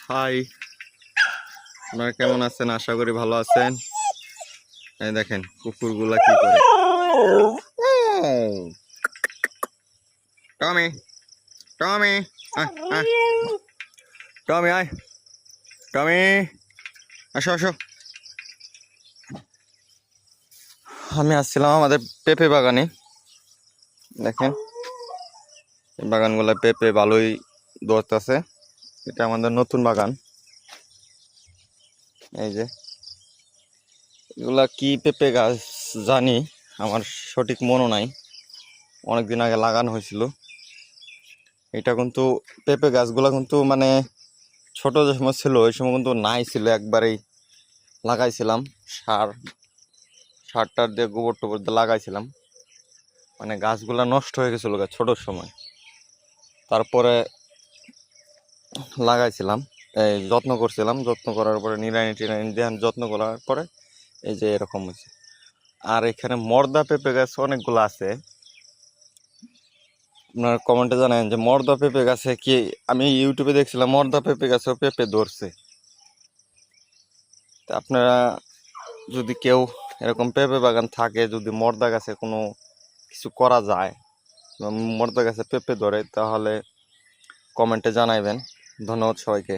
High, আপনারা কেমন আছেন? আশা করি ভালো আছেন। এই দেখেন কুকুরগুলা কি করে। টমি, টমি, আয়, আয়। টমি আয়, টমি, আসো আসো। আমি আসছিলাম আমাদের পেঁপে বাগানে। দেখেন বাগানগুলা পেঁপে ভালোই ধরতেছে। এটা আমাদের নতুন বাগান। এই যে এগুলা কি পেঁপে গাছ জানি, আমার সঠিক মনে নাই, অনেকদিন আগে লাগানো হয়েছিল। এটা কিন্তু পেঁপে গাছগুলা কিন্তু মানে ছোট যে সময় ছিল ওই সময় কিন্তু নাই ছিল, একবারেই লাগাইছিলাম সার টার দিয়ে গোবর টোবর দিয়ে লাগাইছিলাম, মানে গাছগুলা নষ্ট হয়ে গেছিল ছোটোর সময়। তারপরে লাগাইছিলাম, এই যত্ন করছিলাম, যত্ন করার পরে নিড়ানি টিড়ানি দিয়ে যত্ন করার পরে এই যে এরকম হয়েছে। আর এখানে মর্দা পেঁপে গাছ অনেকগুলো আছে। আপনারা কমেন্টে জানান যে মর্দা পেঁপে গাছে কি, আমি ইউটিউবে দেখছিলাম মর্দা পেঁপে গাছেও পেঁপে ধরছে। তা আপনারা যদি কেউ এরকম পেঁপে বাগান থাকে, যদি মর্দা গাছে কোনো কিছু করা যায়, মর্দা গাছে পেঁপে ধরে, তাহলে কমেন্টে জানাইবেন। ধন্যবাদ সবাইকে।